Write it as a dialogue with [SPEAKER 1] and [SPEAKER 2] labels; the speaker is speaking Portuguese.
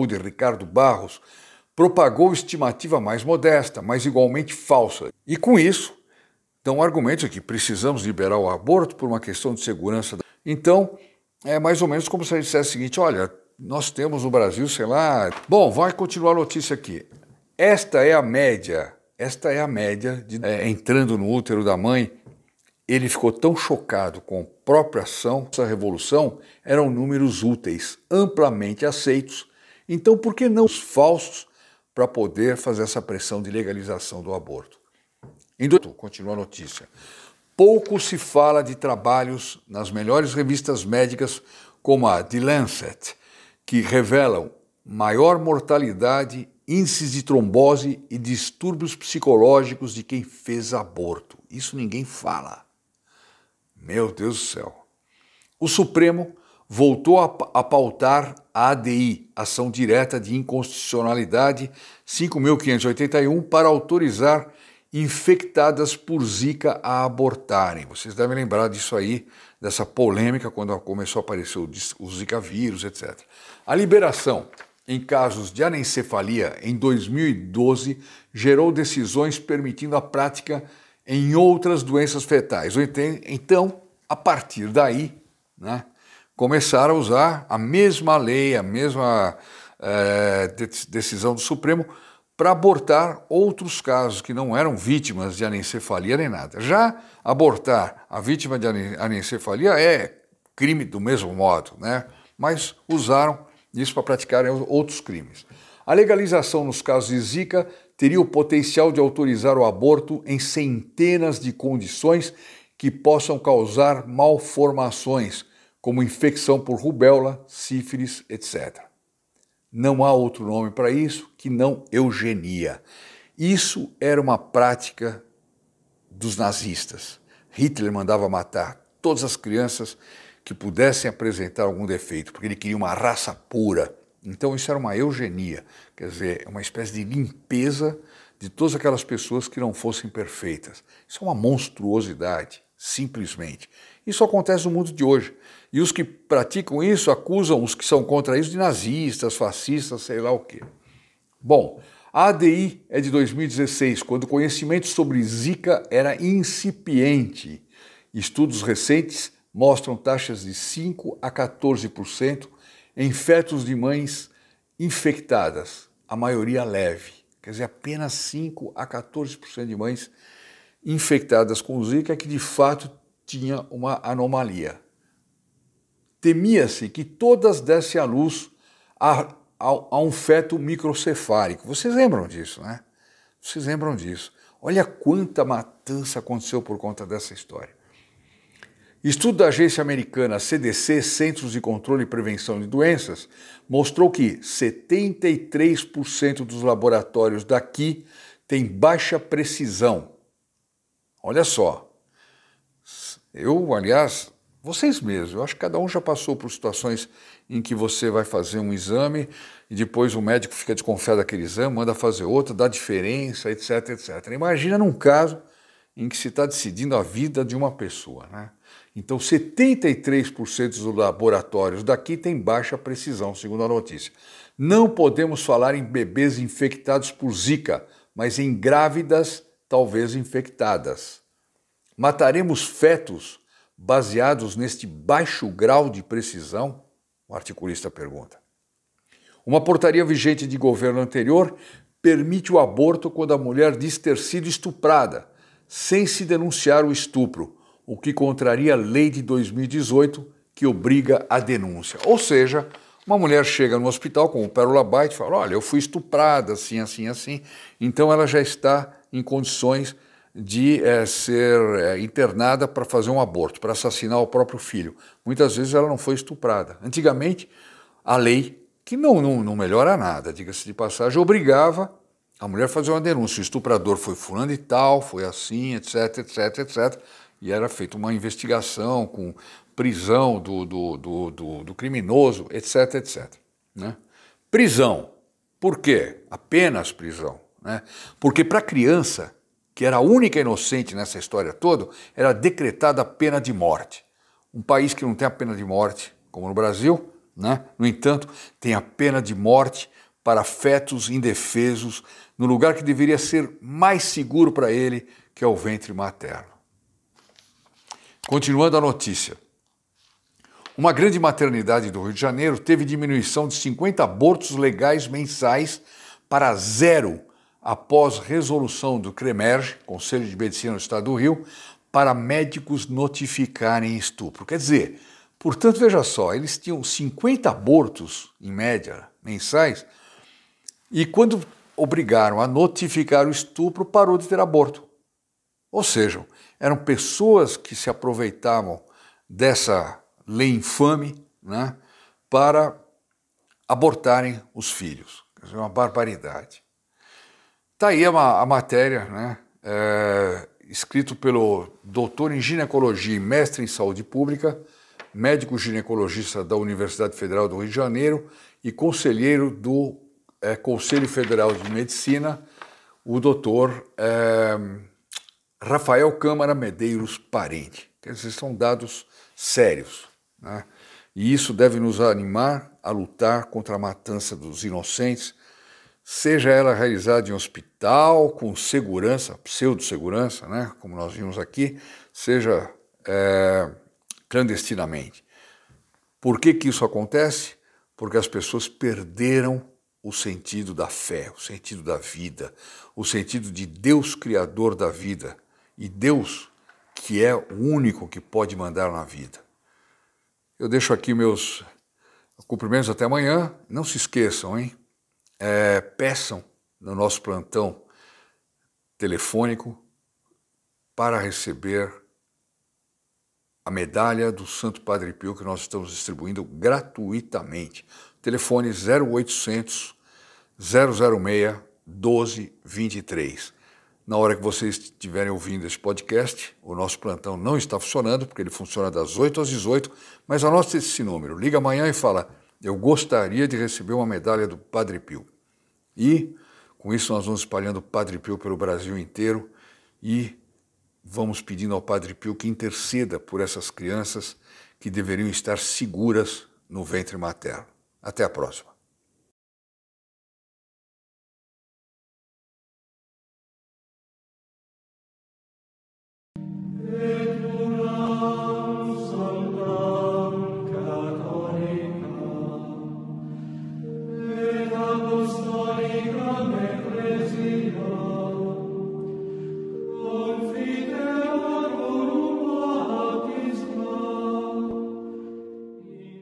[SPEAKER 1] de Ricardo Barros, propagou estimativa mais modesta, mas igualmente falsa. E com isso, dão argumentos que precisamos liberar o aborto por uma questão de segurança. Então, é mais ou menos como se a gente dissesse o seguinte: olha, nós temos no Brasil, sei lá... Bom, vai continuar a notícia aqui. Esta é a média entrando no útero da mãe. Ele ficou tão chocado com a própria ação, essa revolução, eram números úteis, amplamente aceitos. Então, por que não os falsos para poder fazer essa pressão de legalização do aborto? Continua a notícia. Pouco se fala de trabalhos nas melhores revistas médicas, como a The Lancet, que revelam maior mortalidade, índices de trombose e distúrbios psicológicos de quem fez aborto. Isso ninguém fala. Meu Deus do céu. O Supremo voltou a pautar a ADI, Ação Direta de Inconstitucionalidade 5.581, para autorizar infectadas por Zika a abortarem. Vocês devem lembrar disso aí, dessa polêmica quando começou a aparecer o Zika vírus, etc. A liberação em casos de anencefalia em 2012 gerou decisões permitindo a prática em outras doenças fetais. Então, a partir daí, né, começaram a usar a mesma lei, a mesma decisão do Supremo para abortar outros casos que não eram vítimas de anencefalia nem nada. Já abortar a vítima de anencefalia é crime do mesmo modo, né? Mas usaram isso para praticarem outros crimes. A legalização nos casos de Zika teria o potencial de autorizar o aborto em centenas de condições que possam causar malformações, como infecção por rubéola, sífilis, etc. Não há outro nome para isso que não eugenia. Isso era uma prática dos nazistas. Hitler mandava matar todas as crianças que pudessem apresentar algum defeito, porque ele queria uma raça pura. Então isso era uma eugenia, quer dizer, uma espécie de limpeza de todas aquelas pessoas que não fossem perfeitas. Isso é uma monstruosidade, simplesmente. Isso acontece no mundo de hoje. E os que praticam isso acusam os que são contra isso de nazistas, fascistas, sei lá o quê. Bom, a ADI é de 2016, quando o conhecimento sobre Zika era incipiente. Estudos recentes mostram taxas de 5 a 14% em fetos de mães infectadas, a maioria leve. Quer dizer, apenas 5 a 14% de mães infectadas com Zika que de fato tinha uma anomalia. Temia-se que todas dessem à luz a um feto microcefálico. Vocês lembram disso, né? Vocês lembram disso. Olha quanta matança aconteceu por conta dessa história. Estudo da agência americana CDC, Centros de Controle e Prevenção de Doenças, mostrou que 73% dos laboratórios daqui têm baixa precisão. Olha só. Aliás, vocês mesmos, eu acho que cada um já passou por situações em que você vai fazer um exame e depois o médico fica desconfiado daquele exame, manda fazer outro, dá diferença, etc, etc. Imagina num caso em que se está decidindo a vida de uma pessoa, né? Então, 73% dos laboratórios daqui têm baixa precisão, segundo a notícia. Não podemos falar em bebês infectados por Zika, mas em grávidas, talvez infectadas. Mataremos fetos baseados neste baixo grau de precisão? O articulista pergunta. Uma portaria vigente de governo anterior permite o aborto quando a mulher diz ter sido estuprada, sem se denunciar o estupro, o que contraria a lei de 2018 que obriga a denúncia. Ou seja, uma mulher chega no hospital com o Pérola Byte e fala: olha, eu fui estuprada, assim, assim, assim. Então ela já está em condições de ser internada para fazer um aborto, para assassinar o próprio filho. Muitas vezes ela não foi estuprada. Antigamente, a lei, que não melhora nada, diga-se de passagem, obrigava a mulher a fazer uma denúncia. O estuprador foi fulano e tal, foi assim, etc, etc, etc. E era feita uma investigação com prisão do criminoso, etc, etc. Né? Prisão. Por quê? Apenas prisão. Né? Porque para a criança, que era a única inocente nessa história toda, era decretada a pena de morte. Um país que não tem a pena de morte, como no Brasil, né? No entanto, tem a pena de morte para fetos indefesos no lugar que deveria ser mais seguro para ele, que é o ventre materno. Continuando a notícia. Uma grande maternidade do Rio de Janeiro teve diminuição de 50 abortos legais mensais para 0 após resolução do CREMERGE, Conselho de Medicina do Estado do Rio, para médicos notificarem estupro. Quer dizer, portanto, veja só, eles tinham 50 abortos, em média, mensais, e quando obrigaram a notificar o estupro, parou de ter aborto. Ou seja, eram pessoas que se aproveitavam dessa lei infame, né, para abortarem os filhos. Quer dizer, uma barbaridade. Está aí a matéria, né, escrito pelo doutor em ginecologia e mestre em saúde pública, médico ginecologista da Universidade Federal do Rio de Janeiro e conselheiro do Conselho Federal de Medicina, o doutor Rafael Câmara Medeiros Parente. Quer dizer, são dados sérios, né? E isso deve nos animar a lutar contra a matança dos inocentes, seja ela realizada em hospital, com segurança, pseudo-segurança, né, como nós vimos aqui, seja clandestinamente. Por que isso acontece? Porque as pessoas perderam o sentido da fé, o sentido da vida, o sentido de Deus Criador da vida e Deus que é o único que pode mandar na vida. Eu deixo aqui meus cumprimentos até amanhã. Não se esqueçam, hein? Peçam no nosso plantão telefônico para receber a medalha do Santo Padre Pio que nós estamos distribuindo gratuitamente. Telefone 0800 006 1223. Na hora que vocês estiverem ouvindo esse podcast, o nosso plantão não está funcionando, porque ele funciona das 8 às 18, mas anote esse número. Liga amanhã e fala, eu gostaria de receber uma medalha do Padre Pio. E, com isso, nós vamos espalhando o Padre Pio pelo Brasil inteiro e vamos pedindo ao Padre Pio que interceda por essas crianças que deveriam estar seguras no ventre materno. Até a próxima.